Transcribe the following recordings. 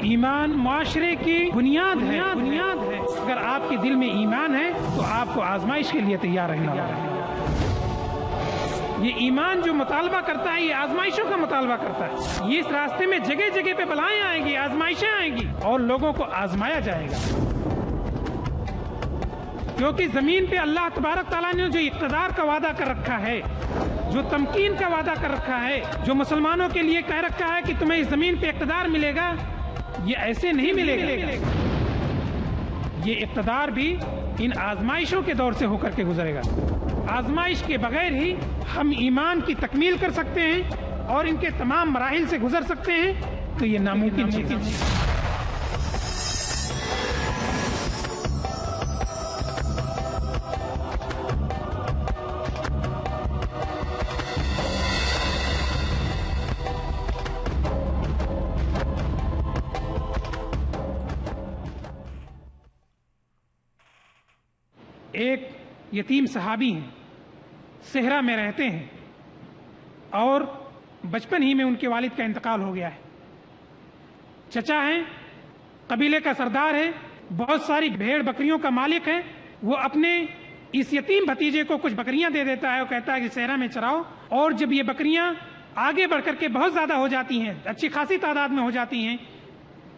ایمان معاشرے کی بنیاد ہے۔ اگر آپ کے دل میں ایمان ہے تو آپ کو آزمائش کے لیے تیار رہنا ہوگا۔ یہ ایمان جو مطالبہ کرتا ہے یہ آزمائشوں کا مطالبہ کرتا ہے۔ یہ اس راستے میں جگہ جگہ پہ بلائیں آئیں گی، آزمائشیں آئیں گی اور لوگوں کو آزمایا جائے گا، کیونکہ زمین پہ اللہ تبارک تعالیٰ نے جو اقتدار کا وعدہ کر رکھا ہے، جو تمکین کا وعدہ کر رکھا ہے، جو مسلمانوں کے لیے کہہ رکھا ہے کہ تمہیں اس زمین پہ اقتدار ملے گا، یہ ایسے نہیں ملے گا۔ یہ اقتدار بھی ان آزمائشوں کے دور سے ہو کر کے گزرے گا۔ آزمائش کے بغیر ہی ہم ایمان کی تکمیل کر سکتے ہیں اور ان کے تمام مراحل سے گزر سکتے ہیں، تو یہ ناممکن چیز ہے۔ ایک یتیم صحابی ہیں، صحرا میں رہتے ہیں اور بچپن ہی میں ان کے والد کا انتقال ہو گیا ہے۔ چچا ہیں، قبیلے کا سردار ہے، بہت ساری بھیڑ بکریوں کا مالک ہے۔ وہ اپنے اس یتیم بھتیجے کو کچھ بکریاں دے دیتا ہے اور کہتا ہے کہ صحرا میں چراؤ، اور جب یہ بکریاں آگے بڑھ کر کے بہت زیادہ ہو جاتی ہیں، اچھی خاصی تعداد میں ہو جاتی ہیں،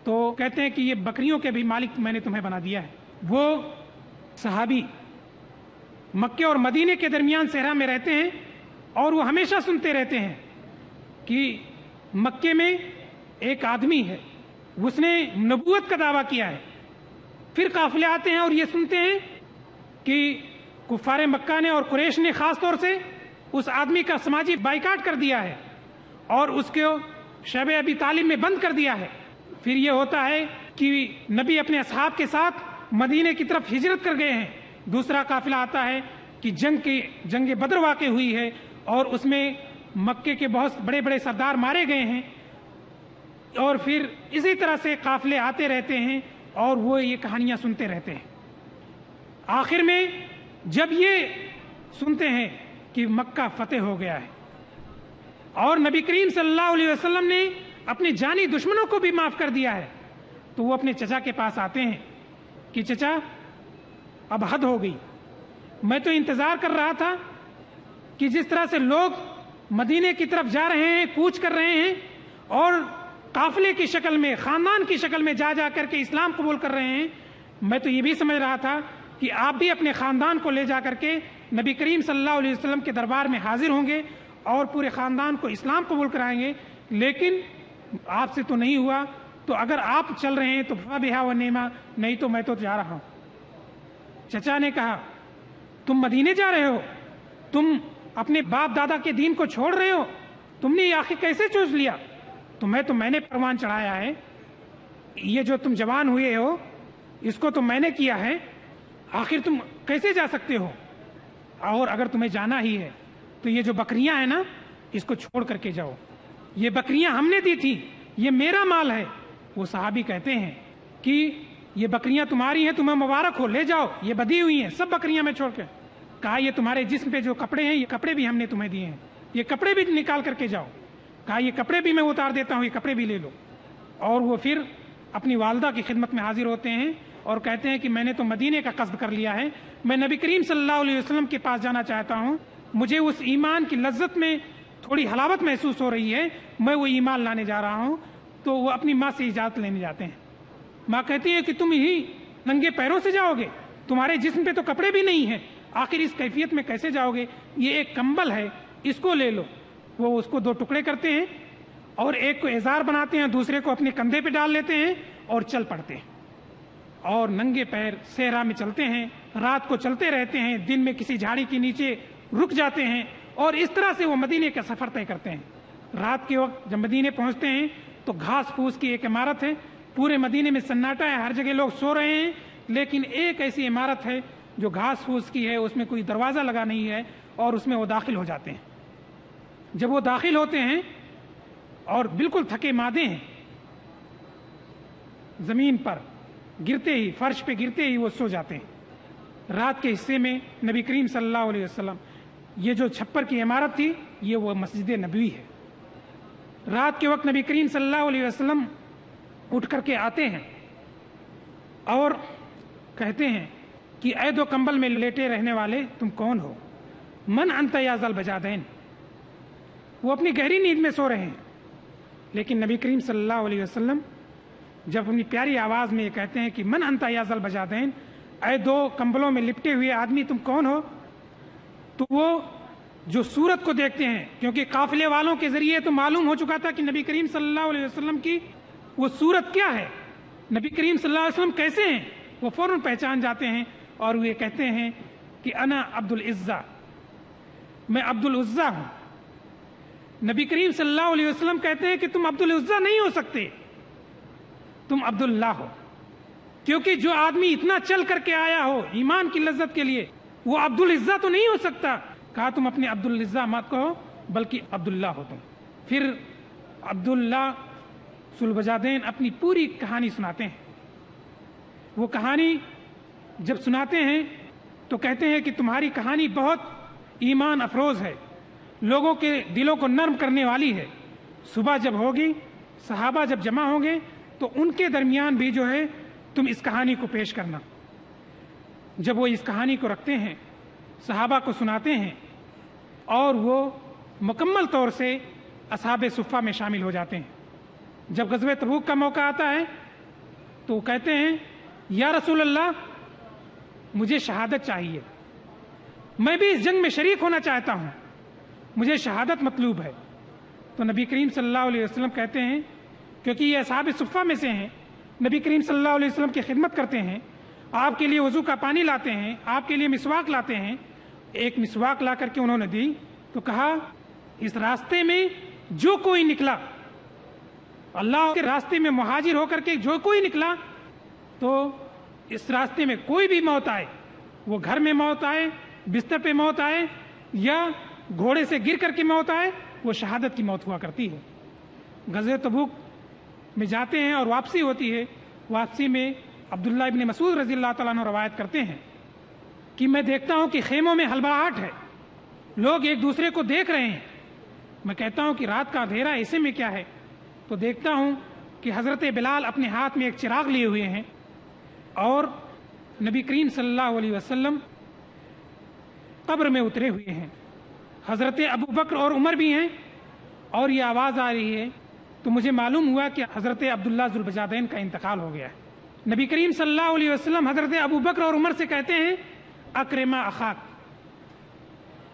تو کہتے ہیں کہ یہ بکریوں کے بھی مالک میں نے تمہیں بنا دیا ہے۔ وہ صحابی مکے اور مدینے کے درمیان صحرا میں رہتے ہیں اور وہ ہمیشہ سنتے رہتے ہیں کہ مکے میں ایک آدمی ہے، اس نے نبوت کا دعویٰ کیا ہے۔ پھر قافلے آتے ہیں اور یہ سنتے ہیں کہ کفار مکہ نے اور قریش نے خاص طور سے اس آدمی کا سماجی بائیکاٹ کر دیا ہے اور اس کو شیب ابی طالب میں بند کر دیا ہے۔ پھر یہ ہوتا ہے کہ نبی اپنے اصحاب کے ساتھ مدینے کی طرف ہجرت کر گئے ہیں۔ دوسرا قافلہ آتا ہے کہ جنگ بدر واقع ہوئی ہے اور اس میں مکے کے بہت بڑے بڑے سردار مارے گئے ہیں، اور پھر اسی طرح سے قافلے آتے رہتے ہیں اور وہ یہ کہانیاں سنتے رہتے ہیں۔ آخر میں جب یہ سنتے ہیں کہ مکہ فتح ہو گیا ہے اور نبی کریم صلی اللہ علیہ وسلم نے اپنے جانی دشمنوں کو بھی معاف کر دیا ہے، تو وہ اپنے چچا کے پاس آتے ہیں کہ چچا اب حد ہو گئی، میں تو انتظار کر رہا تھا کہ جس طرح سے لوگ مدینے کی طرف جا رہے ہیں، کوچ کر رہے ہیں اور قافلے کی شکل میں، خاندان کی شکل میں جا کر کے اسلام قبول کر رہے ہیں، میں تو یہ بھی سمجھ رہا تھا کہ آپ بھی اپنے خاندان کو لے جا کر کے نبی کریم صلی اللہ علیہ وسلم کے دربار میں حاضر ہوں گے اور پورے خاندان کو اسلام قبول کرائیں گے، لیکن آپ سے تو نہیں ہوا، تو اگر آپ چل رہے ہیں تو فبہا و نعمہ، نہیں تو میں تو جا رہا ہوں۔ چچا نے کہا تم مدینے جا رہے ہو، تم اپنے باپ دادا کے دین کو چھوڑ رہے ہو، تم نے یہ آخر کیسے سوچ لیا؟ تو میں نے پروان چڑھایا ہے، یہ جو تم جوان ہوئے ہو اس کو تو میں نے کیا ہے، آخر تم کیسے جا سکتے ہو؟ اور اگر تمہیں جانا ہی ہے تو یہ جو بکریاں ہیں نا، اس کو چھوڑ کر کے جاؤ، یہ بکریاں ہم نے دی تھی، یہ میرا مال ہے۔ وہ صحابی کہتے ہیں کہ یہ بکریاں تمہاری ہیں، تمہیں مبارک ہو، لے جاؤ، یہ بدی ہوئی ہیں سب بکریاں میں چھوڑ کے۔ کہا یہ تمہارے جسم پہ جو کپڑے ہیں، یہ کپڑے بھی ہم نے تمہیں دیے ہیں، یہ کپڑے بھی نکال کر کے جاؤ۔ کہا یہ کپڑے بھی میں اتار دیتا ہوں، یہ کپڑے بھی لے لو۔ اور وہ پھر اپنی والدہ کی خدمت میں حاضر ہوتے ہیں اور کہتے ہیں کہ میں نے تو مدینے کا قصد کر لیا ہے، میں نبی کریم صلی اللہ علیہ وسلم کے پاس جانا چاہتا ہوں، مجھے اس ایمان کی لذت میں تھوڑی حلاوت محسوس ہو رہی ہے، میں وہ ایمان لانے جا رہا ہوں۔ تو وہ اپنی ماں سے اجازت لینے جاتے ہیں۔ ماں کہتی ہے کہ تم ہی ننگے پیروں سے جاؤ گے، تمہارے جسم پہ تو کپڑے بھی نہیں ہیں، آخر اس کیفیت میں کیسے جاؤ گے؟ یہ ایک کمبل ہے، اس کو لے لو۔ وہ اس کو دو ٹکڑے کرتے ہیں اور ایک کو ازار بناتے ہیں، دوسرے کو اپنے کندھے پہ ڈال لیتے ہیں اور چل پڑتے ہیں، اور ننگے پیر صحرا میں چلتے ہیں، رات کو چلتے رہتے ہیں، دن میں کسی جھاڑی کے نیچے رک جاتے ہیں، اور اس طرح سے وہ مدینے کا سفر طے کرتے ہیں۔ رات کے وقت جب مدینے پہنچتے ہیں تو گھاس پھوس کی ایک عمارت ہے، پورے مدینے میں سناٹا ہے، ہر جگہ لوگ سو رہے ہیں، لیکن ایک ایسی عمارت ہے جو گھاس پھوس کی ہے، اس میں کوئی دروازہ لگا نہیں ہے، اور اس میں وہ داخل ہو جاتے ہیں۔ جب وہ داخل ہوتے ہیں اور بالکل تھکے مادے ہیں، زمین پر گرتے ہی، فرش پہ گرتے ہی وہ سو جاتے ہیں۔ رات کے حصے میں نبی کریم صلی اللہ علیہ وسلم، یہ جو چھپر کی عمارت تھی یہ وہ مسجد نبوی ہے۔ رات کے وقت نبی کریم صلی اللہ علیہ وسلم उठ करके आते हैं और कहते हैं कि ऐ दो कंबल में लेटे रहने वाले तुम कौन हो, मन अंत या ज़ल बजादैन। वो अपनी गहरी नींद में सो रहे हैं, लेकिन नबी करीम सल्लल्लाहु अलैहि वसल्लम जब अपनी प्यारी आवाज़ में ये कहते हैं कि मन अंत या ज़ल बजादैन, ऐ दो कंबलों में लिपटे हुए आदमी तुम कौन हो, तो वो जो सूरत को देखते हैं, क्योंकि काफिले वालों के जरिए तो मालूम हो चुका था कि नबी करीम सल्लल्लाहु अलैहि वसल्लम की वो सूरत क्या है, नबी करीम सल्लल्लाहु अलैहि वसल्लम कैसे हैं, वो फौरन पहचान जाते हैं और वे कहते हैं कि अना अब्दुल इज़्ज़ा, मैं अब्दुल उज़्ज़ा हूं। नबी करीम सल्लल्लाहु अलैहि वसल्लम कहते हैं कि तुम अब्दुल उज़्ज़ा नहीं हो सकते, तुम अब्दुल्लाह हो, क्योंकि जो आदमी इतना चल करके आया हो ईमान की लज्जत के लिए, वो अब्दुल इज़्ज़ा तो नहीं हो सकता। कहा तुम अपने अब्दुल इज़्ज़ा मत कहो, बल्कि अब्दुल्लाह हो तुम। फिर अब्दुल्लाह सुलबजादैन अपनी पूरी कहानी सुनाते हैं। वो कहानी जब सुनाते हैं तो कहते हैं कि तुम्हारी कहानी बहुत ईमान अफरोज है, लोगों के दिलों को नर्म करने वाली है। सुबह जब होगी, सहाबा जब जमा होंगे, तो उनके दरमियान भी जो है तुम इस कहानी को पेश करना। जब वो इस कहानी को रखते हैं, सहाबा को सुनाते हैं, और वो मुकम्मल तौर से असहाबे सुफ़ा में शामिल हो जाते हैं। जब ग़ज़वे तबूक का मौका आता है तो कहते हैं या रसूल अल्लाह, मुझे शहादत चाहिए, मैं भी इस जंग में शरीक होना चाहता हूँ, मुझे शहादत मतलूब है। तो नबी करीम सल्लल्लाहु अलैहि वसल्लम कहते हैं, क्योंकि ये असहाबे सुफ़ा में से हैं, नबी करीम सल्लल्लाहु अलैहि वसल्लम की खिदमत करते हैं, आपके लिए वज़ू का पानी लाते हैं, आपके लिए मिसवाक लाते हैं। एक मिसवाक ला करके उन्होंने दी तो कहा इस रास्ते में जो कोई निकला, अल्लाह के रास्ते में मुहाजिर होकर के जो कोई निकला, तो इस रास्ते में कोई भी मौत आए, वो घर में मौत आए, बिस्तर पे मौत आए, या घोड़े से गिर करके मौत आए, वो शहादत की मौत हुआ करती है। ग़ज़वे तबूक में जाते हैं और वापसी होती है। वापसी में अब्दुल्लाह इब्न मसूद रज़ी अल्लाह तआला अन्हु रवायत करते हैं कि मैं देखता हूं कि खेमों में हलबलाहट है, लोग एक दूसरे को देख रहे हैं। मैं कहता हूं कि रात का अंधेरा ऐसे में क्या है, तो देखता हूं कि हज़रत बिलाल अपने हाथ में एक चिराग लिए हुए हैं और नबी करीम सल्लल्लाहु अलैहि वसल्लम कब्र में उतरे हुए हैं, हज़रत अबू बकर और उमर भी हैं, और ये आवाज़ आ रही है। तो मुझे मालूम हुआ कि हज़रत अब्दुल्लाह ज़ुलबजादैन का इंतकाल हो गया है। नबी करीम सल्लल्लाहु अलैहि वसल्लम हज़रत अबू बकर और उमर से कहते हैं अक्रिमा अखाक,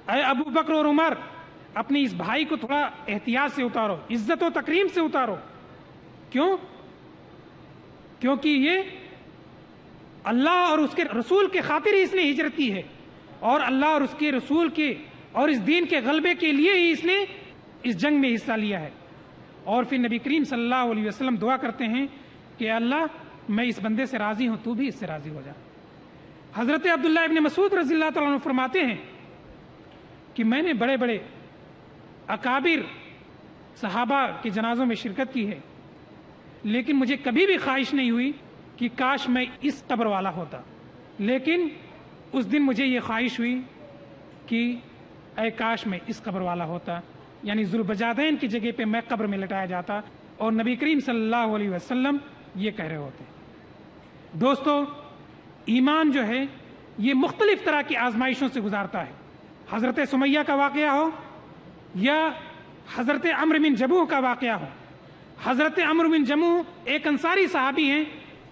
अय अबू बकर और उमर, अपने इस भाई को थोड़ा एहतियात से उतारो, इज्जत और तकरीम से उतारो। क्यों? क्योंकि ये अल्लाह और उसके रसूल के खातिर ही इसने हिजरत की है, और अल्लाह और उसके रसूल के और इस दीन के गलबे के लिए ही इसने इस जंग में हिस्सा लिया है। और फिर नबी करीम सल्लल्लाहु अलैहि वसल्लम दुआ करते हैं कि अल्लाह, मैं इस बंदे से राजी हूं, तू भी इससे राजी हो जा। हज़रत अब्दुल्लाह इब्न मसूद रज़ी अल्लाह तआला अन्हु फरमाते हैं कि मैंने बड़े बड़े अकाबिर सहाबा के जनाजों में शिरकत की है, लेकिन मुझे कभी भी ख्वाहिश नहीं हुई कि काश मैं इस कब्र वाला होता। लेकिन उस दिन मुझे ये ख्वाहिश हुई कि ऐ काश मैं इस कब्र वाला होता, यानी ज़ुलबजादैन की जगह पे मैं कब्र में लटाया जाता, और नबी करीम सल्लल्लाहु अलैहि वसल्लम ये कह रहे होते। दोस्तों, ईमान जो है ये मुख्तलिफ तरह की आजमाइशों से गुजारता है। हज़रत सुमैया का वाक़या हो या हज़रत अम्र बिन जमूह का वाक़या हो। हज़रत अम्र बिन जमूह एक अंसारी सहाबी हैं,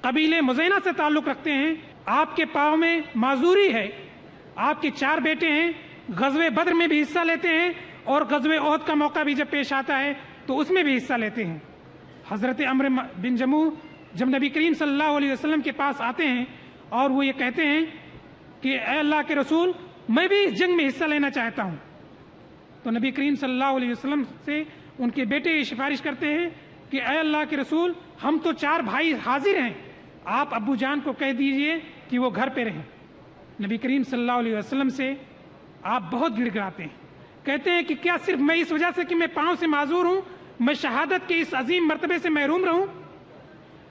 कबीले मुज़ैना से ताल्लुक़ रखते हैं। आपके पाँव में माजूरी है, आपके 4 बेटे हैं, ग़ज़वे बद्र में भी हिस्सा लेते हैं, और ग़ज़वे ओहद का मौका भी जब पेश आता है तो उसमें भी हिस्सा लेते हैं। हज़रत अम्र बिन जमूह जब नबी करीम सल्लल्लाहु अलैहि वसल्लम के पास आते हैं और वो ये कहते हैं कि ऐ अल्लाह के रसूल, मैं भी इस जंग में हिस्सा लेना चाहता हूँ, तो नबी करीम सल्लल्लाहु अलैहि वसल्लम से उनके बेटे ये सिफारिश करते हैं कि ऐ अल्लाह के रसूल, हम तो 4 भाई हाजिर हैं, आप अब्बू जान को कह दीजिए कि वो घर पे रहें। नबी करीम सल्लल्लाहु अलैहि वसल्लम से आप बहुत गिड़गिड़ाते हैं, कहते हैं कि क्या सिर्फ मैं इस वजह से कि मैं पाँव से माजूर हूँ, मैं शहादत के इस अजीम मर्तबे से महरूम रहूँ?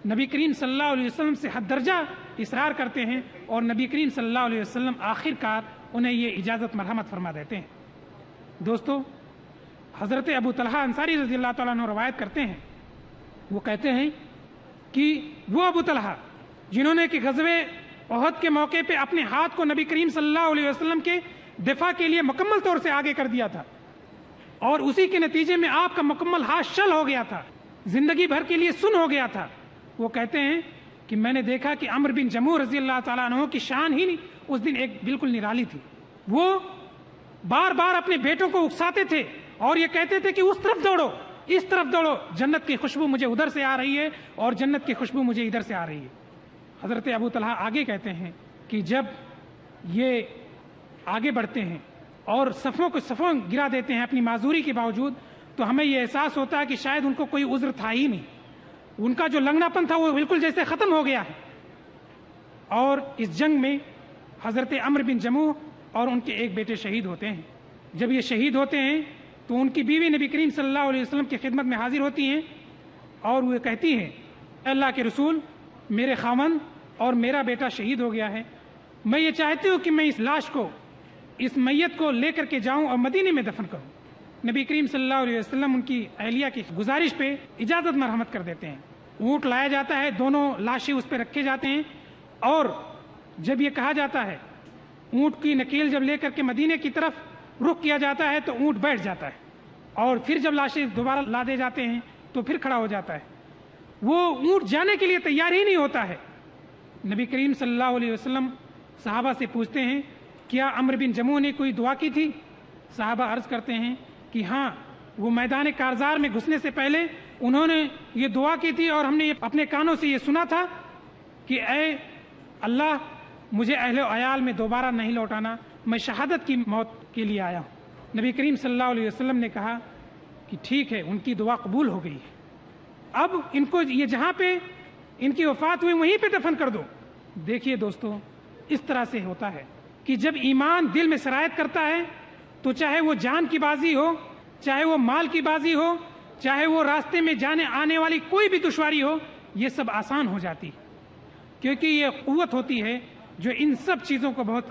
नबी करीम सल्लल्लाहु अलैहि वसल्लम से हद दर्जा इसरार करते हैं, और नबी करीम सल्लल्लाहु अलैहि वसल्लम आखिरकार उन्हें ये इजाज़त मरहमत फरमा देते हैं। दोस्तों, हज़रत अबू तलहा अंसारी रज़ी अल्लाह तआला अन्हु रवायत करते हैं, वो कहते हैं کہ وہ ابو طلحہ جنہوں نے کہ غزوے احد کے موقع پہ اپنے ہاتھ کو نبی کریم صلی اللہ علیہ وسلم کے دفاع کے لیے مکمل طور سے آگے کر دیا تھا، اور اسی کے نتیجے میں آپ کا مکمل ہاتھ شل ہو گیا تھا، زندگی بھر کے لیے سن ہو گیا تھا، وہ کہتے ہیں کہ میں نے دیکھا کہ عمرو بن جموح رضی اللہ تعالیٰ عنہ کی شان ہی نہیں اس دن ایک بالکل نرالی تھی. وہ بار بار اپنے بیٹوں کو اکساتے تھے اور یہ کہتے تھے کہ اس طرف دوڑو، اس طرف دوڑو، جنت کی خوشبو مجھے ادھر سے آ رہی ہے اور جنت کی خوشبو مجھے ادھر سے آ رہی ہے. حضرت ابو طلحہ آگے کہتے ہیں کہ جب یہ آگے بڑھتے ہیں اور صفوں گرا دیتے ہیں اپنی معذوری کے باوجود، تو ہمیں یہ احساس ہوتا ہے کہ شاید ان کو کوئی عذر تھا ہی نہیں، ان کا جو لنگنا پن تھا وہ بالکل جیسے ختم ہو گیا ہے. اور اس جنگ میں حضرت عمرو بن جموح اور ان کے ایک بیٹے شہید ہوتے ہیں. جب یہ شہید ہوتے ہیں تو ان کی بیوی نبی کریم صلی اللہ علیہ وسلم کی خدمت میں حاضر ہوتی ہیں اور وہ کہتی ہیں، اے اللہ کے رسول، میرے خاوند اور میرا بیٹا شہید ہو گیا ہے، میں یہ چاہتی ہوں کہ میں اس لاش کو، اس میت کو لے کر کے جاؤں اور مدینے میں دفن کروں. نبی کریم صلی اللہ علیہ وسلم ان کی اہلیہ کی گزارش پہ اجازت مرحمت کر دیتے ہیں. اونٹ لایا جاتا ہے، دونوں لاشیں اس پہ رکھے جاتے ہیں، اور جب یہ کہا جاتا ہے، اونٹ کی نکیل جب لے کر کے مدینے کی طرف رخ کیا جاتا ہے تو اونٹ بیٹھ جاتا ہے، اور پھر جب لاشیں دوبارہ لا دے جاتے ہیں تو پھر کھڑا ہو جاتا ہے. وہ اونٹ جانے کے لیے تیار ہی نہیں ہوتا ہے. نبی کریم صلی اللہ علیہ وسلم صحابہ سے پوچھتے ہیں، کیا عمرو بن جموح نے کوئی دعا کی تھی؟ صحابہ عرض کرتے ہیں کہ ہاں، وہ میدان کارزار میں گھسنے سے پہلے انہوں نے یہ دعا کی تھی اور ہم نے اپنے کانوں سے یہ سنا تھا کہ اے اللہ، مجھے اہل و عیال میں دوبارہ نہیں لوٹانا، میں شہادت کی موت کے لیے آیا ہوں. نبی کریم صلی اللہ علیہ وسلم نے کہا کہ ٹھیک ہے، ان کی دعا قبول ہو گئی ہے، اب ان کو یہ جہاں پہ ان کی وفات ہوئی وہیں پہ دفن کر دو. دیکھیے دوستو، اس طرح سے ہوتا ہے کہ جب ایمان دل میں سرایت کرتا ہے تو چاہے وہ جان کی بازی ہو، چاہے وہ مال کی بازی ہو، چاہے وہ راستے میں جانے آنے والی کوئی بھی دشواری ہو، یہ سب آسان ہو جاتی، کیونکہ یہ قوت ہوتی ہے جو ان سب چیزوں کو بہت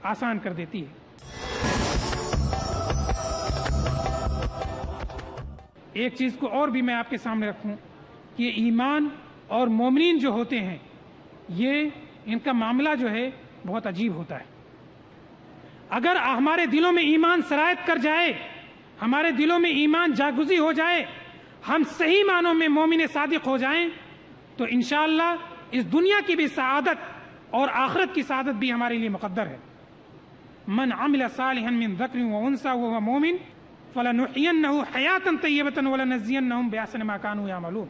آسان کر دیتی ہے. ایک چیز کو اور بھی میں آپ کے سامنے رکھوں کہ ایمان اور مومنین جو ہوتے ہیں، یہ ان کا معاملہ جو ہے بہت عجیب ہوتا ہے. اگر ہمارے دلوں میں ایمان سرایت کر جائے، ہمارے دلوں میں ایمان جاگزی ہو جائے، ہم صحیح معنوں میں مومن صادق ہو جائیں، تو انشاءاللہ اس دنیا کی بھی سعادت اور آخرت کی سعادت بھی ہمارے لیے مقدر ہے. من عمل صالحا من ذکر و انثى وهو مؤمن فلنحيينه حیاتا طیبۃ ولنجزینہم بأحسن ما كانوا يعملون.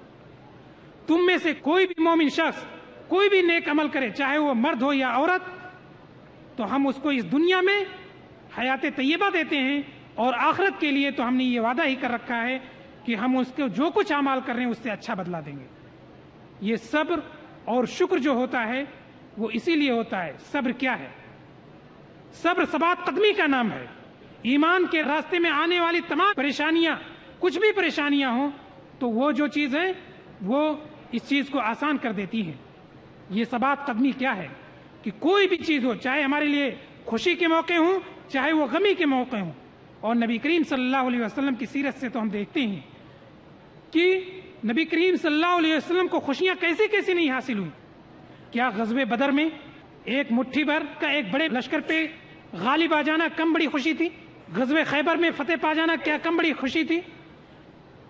تم میں سے کوئی بھی مومن شخص کوئی بھی نیک عمل کرے، چاہے وہ مرد ہو یا عورت، تو ہم اس کو اس دنیا میں حیات طیبہ دیتے ہیں، اور آخرت کے لیے تو ہم نے یہ وعدہ ہی کر رکھا ہے کہ ہم اس کو جو کچھ اعمال کر رہے ہیں اس سے اچھا بدلہ دیں گے. یہ صبر اور شکر جو ہوتا ہے وہ اسی لیے ہوتا ہے. صبر کیا ہے؟ صبر ثبات قدمی کا نام ہے. ایمان کے راستے میں آنے والی تمام پریشانیاں، کچھ بھی پریشانیاں ہوں تو وہ جو چیز ہے وہ اس چیز کو آسان کر دیتی ہے. یہ ثبات قدمی کیا ہے کہ کوئی بھی چیز ہو، چاہے ہمارے لیے خوشی کے موقع ہوں، چاہے وہ غمی کے موقع ہوں. اور نبی کریم صلی اللہ علیہ وسلم کی سیرت سے تو ہم دیکھتے ہیں کہ نبی کریم صلی اللہ علیہ وسلم کو خوشیاں کیسے کیسے نہیں حاصل ہوئی. کیا غزوہ بدر میں ایک مٹھی بھر کا ایک بڑے لشکر پہ غالب آ جانا کم بڑی خوشی تھی؟ غزوہ خیبر میں فتح پا جانا کیا کم بڑی خوشی تھی؟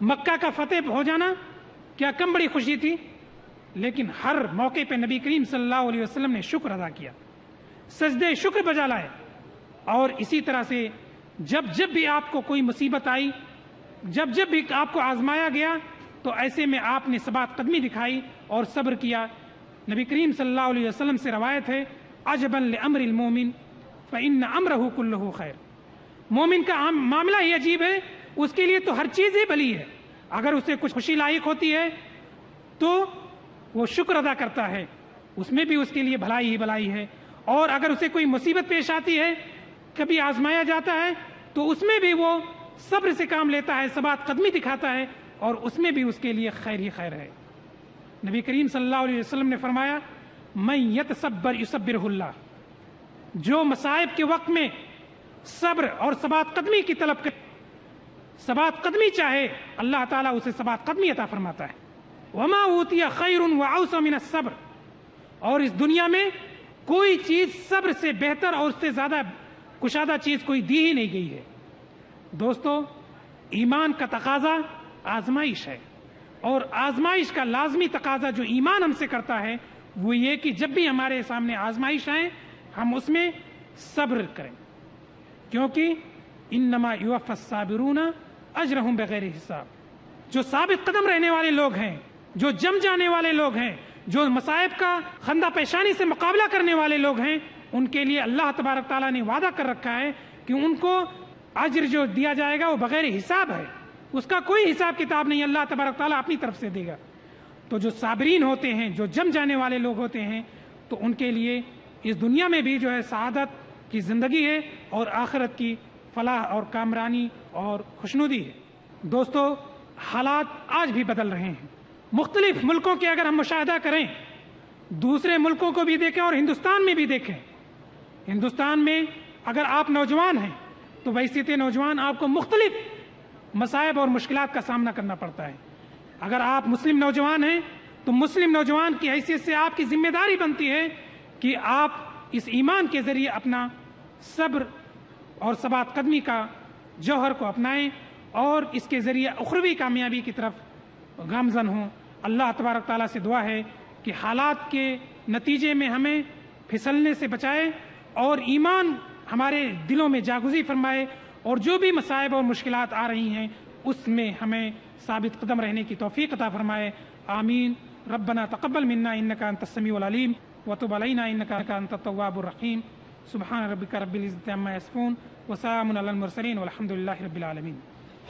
مکہ کا فتح ہو جانا کیا کم بڑی خوشی تھی؟ لیکن ہر موقع پہ نبی کریم صلی اللہ علیہ وسلم نے شکر ادا کیا، سجدے شکر بجا لائے. اور اسی طرح سے جب جب بھی آپ کو کوئی مصیبت آئی، جب جب بھی آپ کو آزمایا گیا، تو ایسے میں آپ نے ثبات قدمی دکھائی اور صبر کیا. نبی کریم صلی اللہ علیہ وسلم سے روایت ہے، عجبا لامر المومن فإن امرہ کلہ خیر. مومن کا معاملہ ہی عجیب ہے، اس کے لیے تو ہر چیز ہی بھلی ہے. اگر اسے کچھ خوشی لاحق ہوتی ہے تو وہ شکر ادا کرتا ہے، اس میں بھی اس کے لیے بھلائی ہی بھلائی ہے. اور اگر اسے کوئی مصیبت پیش آتی ہے، کبھی آزمایا جاتا ہے، تو اس میں بھی وہ صبر سے کام لیتا ہے، ثبات قدمی دکھاتا ہے، اور اس میں بھی اس کے لیے خیر ہی خیر ہے. نبی کریم صلی اللہ علیہ وسلم نے فرمایا، من یتصبر یصبرہ اللہ. جو مصائب کے وقت میں صبر اور ثبات قدمی کی طلب کرے، ثبات قدمی چاہے، اللہ تعالیٰ اسے ثبات قدمی عطا فرماتا ہے. वमा ऊतिया खैरुन व औसा मिन सब्र, और इस दुनिया में कोई चीज सब्र से बेहतर और उससे ज्यादा कुशादा चीज कोई दी ही नहीं गई है। दोस्तों, ईमान का तकाजा आजमाइश है, और आजमाइश का लाजमी तकाजा जो ईमान हमसे करता है वो ये कि जब भी हमारे सामने आजमाइश आए हम उसमें सब्र करें, क्योंकि इन्नमा युवफ़्फ़स साबिरून अजरहुम बगैर हिसाब। जो साबित कदम रहने वाले लोग हैं, जो जम जाने वाले लोग हैं, जो मसाइब का खंदा पेशानी से मुकाबला करने वाले लोग हैं, उनके लिए अल्लाह तबारक ताला ने वादा कर रखा है कि उनको अज्र जो दिया जाएगा वो बगैर हिसाब है, उसका कोई हिसाब किताब नहीं, अल्लाह तबारक ताला अपनी तरफ से देगा। तो जो साबरीन होते हैं, जो जम जाने वाले लोग होते हैं, तो उनके लिए इस दुनिया में भी जो है सआदत की जिंदगी है और आखिरत की फलाह और कामरानी और खुशनुदी है। दोस्तों, हालात आज भी बदल रहे हैं। मुख्तलिफ मुल्कों के अगर हम मुशाहिदा करें, दूसरे मुल्कों को भी देखें और हिंदुस्तान में भी देखें, हिंदुस्तान में अगर आप नौजवान हैं तो वैसे नौजवान आपको मुख्तलिफ मसाइब और मुश्किलात का सामना करना पड़ता है। अगर आप मुस्लिम नौजवान हैं तो मुस्लिम नौजवान की हैसियत से आपकी जिम्मेदारी बनती है कि आप इस ईमान के जरिए अपना सब्र और सबात कदमी का जौहर को अपनाएं और इसके जरिए उखरवी कामयाबी की तरफ गामजन हों। अल्लाह तबारक ताला से दुआ है कि हालात के नतीजे में हमें फिसलने से बचाए और ईमान हमारे दिलों में जागुज़ी फरमाए, और जो भी मसाइब और मुश्किलात आ रही हैं उसमें हमें साबित कदम रहने की तौफीक अता फरमाए। आमीन। रब्बना तक़ब्बल मिन्ना इन्नका अंतस समीउल अलीम व तुब अलैना इन्नका अंतत तव्वाबुर रहीम। सुब्हान रब्बिका रब्बिल इज़्ज़ति अम्मा यसिफून व सलामुन अलल मुरसलीन वल्हम्दुलिल्लाहि रब्बिल आलमीन।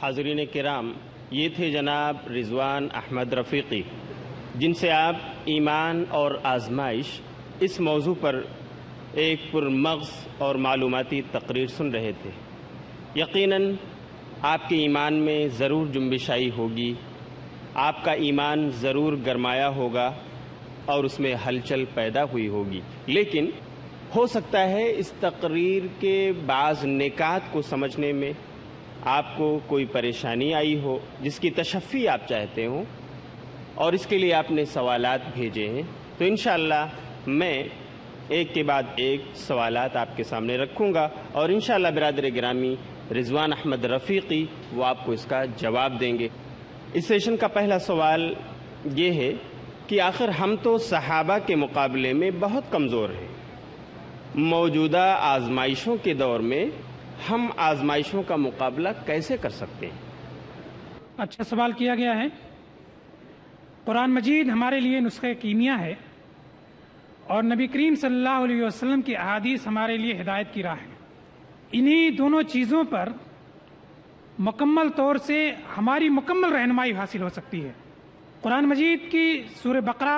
हाज़रीन किराम, ये थे जनाब रिजवान अहमद रफ़ीक़ी, जिनसे आप ईमान और आजमाइश इस मौजू पर एक पुरमग़ज़ और मालूमाती तकरीर सुन रहे थे। यकीनन आपके ईमान में ज़रूर जुम्बिश आई होगी, आपका ईमान ज़रूर गरमाया होगा और उसमें हलचल पैदा हुई होगी। लेकिन हो सकता है इस तकरीर के बाज़ निकात को समझने में आपको कोई परेशानी आई हो, जिसकी तशफ़ी आप चाहते हो, और इसके लिए आपने सवालात भेजे हैं। तो इंशाअल्लाह मैं एक के बाद एक सवालात आपके सामने रखूँगा और इंशाअल्लाह बिरादर गिरामी रिजवान अहमद रफ़ीक़ी वो आपको इसका जवाब देंगे। इस सेशन का पहला सवाल ये है कि आखिर हम तो सहाबा के मुकाबले में बहुत कमज़ोर हैं। मौजूदा आजमाइशों के दौर में हम आजमाइशों का मुकाबला कैसे कर सकते हैं? अच्छा सवाल किया गया है। कुरान मजीद हमारे लिए नुस्खे कीमिया है और नबी करीम सल्लल्लाहु अलैहि वसल्लम की अहादीस हमारे लिए हिदायत की राह है। इन्हीं दोनों चीज़ों पर मुकम्मल तौर से हमारी मुकम्मल रहनुमाई हासिल हो सकती है। कुरान मजीद की सूरह बकरा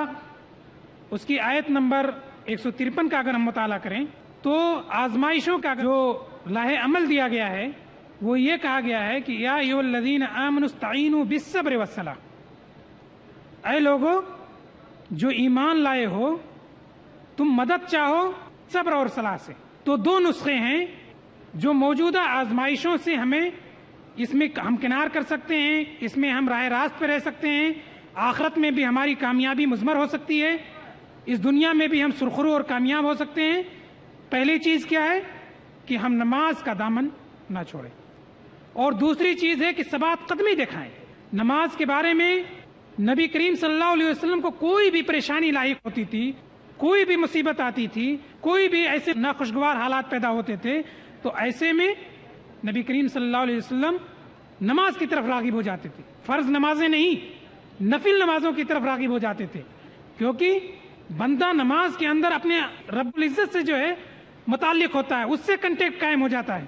उसकी आयत नंबर 153 का अगर हम मुताला करें तो आजमाइशों का जो लाहे अमल दिया गया है वो ये कहा गया है कि या अय्युहल्लज़ीना आमनुस्तईनु बिस्सब्र वस्सलाह, ऐ लोगो जो ईमान लाए हो तुम मदद चाहो सब्र और सलाह से। तो दो नुस्खे हैं जो मौजूदा आजमाइशों से हमें इसमें हम किनार कर सकते हैं, इसमें हम राह रास्त पे रह सकते हैं, आखिरत में भी हमारी कामयाबी मुज़मर हो सकती है, इस दुनिया में भी हम सुरखरू और कामयाब हो सकते हैं। पहली चीज़ क्या है कि हम नमाज का दामन ना छोड़ें, और दूसरी चीज़ है कि सबात कदमी दिखाएं। नमाज के बारे में नबी करीम सल्लल्लाहु अलैहि वसल्लम को कोई भी परेशानी लायक होती थी, कोई भी मुसीबत आती थी, कोई भी ऐसे नाखुशगवार हालात पैदा होते थे, तो ऐसे में नबी करीम सल्लल्लाहु अलैहि वसल्लम नमाज की तरफ राग़िब हो जाते थे। फ़र्ज नमाजें नहीं, नफिल नमाजों की तरफ राग़िब हो जाते थे, क्योंकि बंदा नमाज के अंदर अपने रब्बुल इज़्ज़त से जो है मुताल्लिक होता है, उससे कंटेक्ट कायम हो जाता है।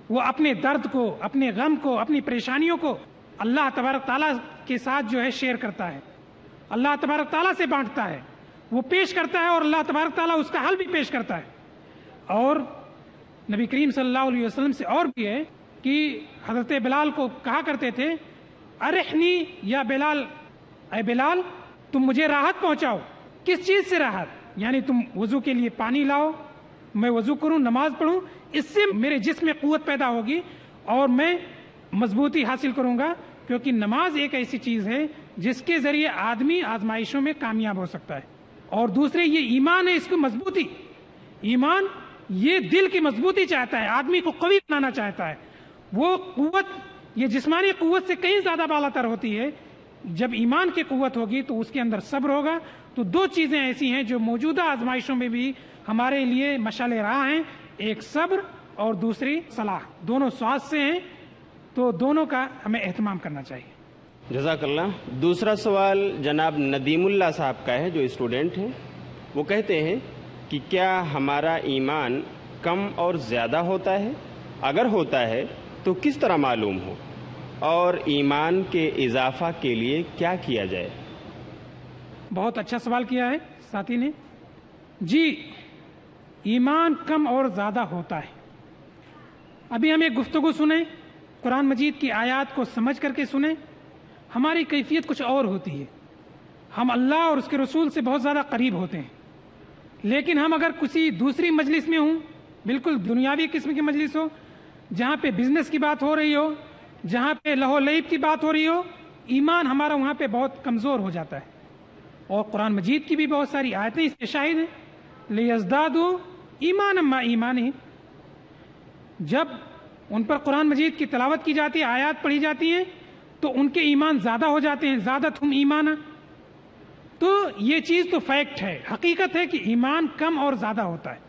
वो अपने दर्द को, अपने गम को, अपनी परेशानियों को अल्लाह तबारक ताला के साथ जो है शेयर करता है, अल्लाह तबारक ताला से बांटता है, वो पेश करता है और अल्लाह तबारक ताला उसका हल भी पेश करता है। और नबी करीम सल्लल्लाहु अलैहि वसल्लम से और भी है कि हज़रत बिलाल को कहा करते थे, अरिहनी या बिलाल, ऐ बिलाल तुम मुझे राहत पहुंचाओ। किस चीज़ से राहत? यानी तुम वज़ू के लिए पानी लाओ, मैं वज़ू करूं, नमाज पढ़ूं, इससे मेरे जिस्म में क़ुव्वत पैदा होगी और मैं मजबूती हासिल करूंगा क्योंकि नमाज एक ऐसी चीज है जिसके जरिए आदमी आजमाइशों में कामयाब हो सकता है। और दूसरे ये ईमान है, इसको मजबूती, ईमान ये दिल की मजबूती चाहता है, आदमी को कवी बनाना चाहता है। वो कुव्वत ये जिस्मानी कुव्वत से कहीं ज्यादा बालातर होती है। जब ईमान की कुव्वत होगी तो उसके अंदर सब्र होगा। तो दो चीजें ऐसी हैं जो मौजूदा आजमाइशों में भी हमारे लिए मशाले राह हैं, एक सब्र और दूसरी सलाह, दोनों स्वास्थ्य से हैं, तो दोनों का हमें एहतमाम करना चाहिए। जज़ाकल्लाह। दूसरा सवाल जनाब नदीमुल्लाह साहब का है, जो स्टूडेंट हैं। वो कहते हैं कि क्या हमारा ईमान कम और ज़्यादा होता है? अगर होता है तो किस तरह मालूम हो, और ईमान के इजाफा के लिए क्या किया जाए? बहुत अच्छा सवाल किया है साथी ने। जी, ईमान कम और ज़्यादा होता है। अभी हम एक गुफ्तगू सुने, कुरान मजीद की आयत को समझ करके सुने। हमारी कैफियत कुछ और होती है। हम अल्लाह और उसके रसूल से बहुत ज़्यादा करीब होते हैं, लेकिन हम अगर किसी दूसरी मजलिस में हों, बिल्कुल दुनियावी किस्म की मजलिस हो, जहाँ पे बिजनेस की बात हो रही हो, जहाँ पे लहो लईब की बात हो रही हो, ईमान हमारा वहाँ पे बहुत कमज़ोर हो जाता है। और कुरान मजीद की भी बहुत सारी आयतें इसके शाहिद हैं। लियज़दादू ईमान अम्मा ईमान, जब उन पर कुरान मजीद की तिलावत की जाती है, आयत पढ़ी जाती है, तो उनके ईमान ज़्यादा हो जाते हैं। ज़्यादतहुम ईमाना, तो ये चीज़ तो फैक्ट है, हकीकत है कि ईमान कम और ज़्यादा होता है।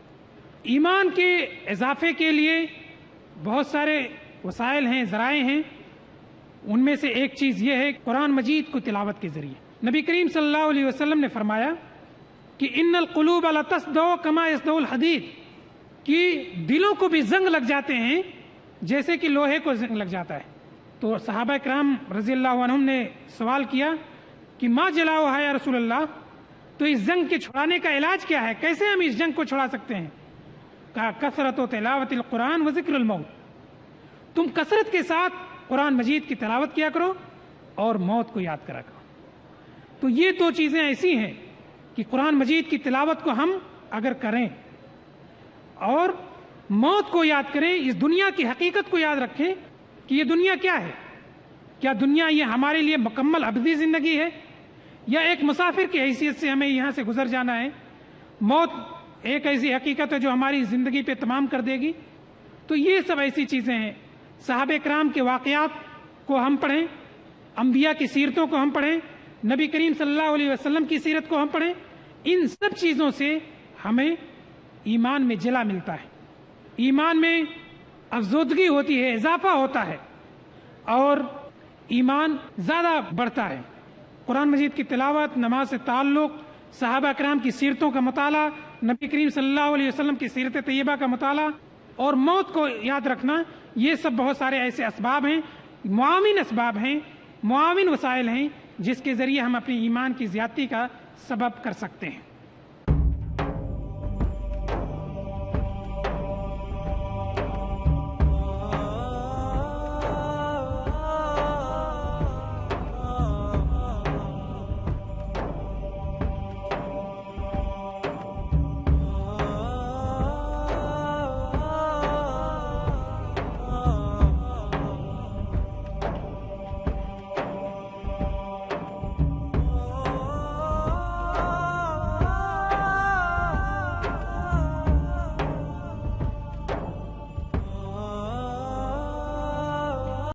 ईमान के इजाफे के लिए बहुत सारे वसाइल हैं, ज़राए हैं। उनमें से एक चीज़ ये है कुरान मजीद को तिलावत के ज़रिए। नबी करीम सल्लल्लाहु अलैहि वसल्लम ने फरमाया कि इन्नल क़ुलूब ला तस्दउ कमा यस्दउल हदीद, कि दिलों को भी जंग लग जाते हैं जैसे कि लोहे को जंग लग जाता है। तो सहाबा किराम रज़ियल्लाहु अन्हुम ने सवाल किया कि मा जलाओ है या रसूल अल्लाह, तो इस जंग के छुड़ाने का इलाज क्या है, कैसे हम इस जंग को छुड़ा सकते हैं? कहा कसरत तिलावतिल कुरान व ज़िक्रुल मौत, तुम कसरत के साथ कुरान मजीद की तिलावत किया करो और मौत को याद करा करो। तो ये दो चीज़ें ऐसी हैं कि कुरान मजीद की तिलावत को हम अगर करें और मौत को याद करें, इस दुनिया की हकीकत को याद रखें कि ये दुनिया क्या है, क्या दुनिया ये हमारे लिए मुकम्मल अबदी ज़िंदगी है या एक मुसाफिर की हैसियत से हमें यहाँ से गुजर जाना है? मौत एक ऐसी हकीकत है जो हमारी ज़िंदगी पे तमाम कर देगी। तो ये सब ऐसी चीज़ें हैं। सहाबे किराम के वाक़यात को हम पढ़ें, अंबिया की सीरतों को हम पढ़ें, नबी करीम सल्लल्लाहु अलैहि वसल्लम की सीरत को हम पढ़ें। इन सब चीज़ों से हमें ईमान में जिला मिलता है, ईमान में अफजोदगी होती है, इजाफा होता है और ईमान ज़्यादा बढ़ता है। कुरान मजीद की तिलावत, नमाज से ताल्लुक़, सहाबा किराम की सीरतों का मुताला, नबी करीम सल्लल्लाहु अलैहि वसल्लम की सीरत तैयबा का मुताला और मौत को याद रखना, ये सब बहुत सारे ऐसे असबाब हैं, मुआविन असबाब हैं, मुआविन वसाइल हैं, जिसके ज़रिए हम अपने ईमान की ज़्यादती का सबब कर सकते हैं।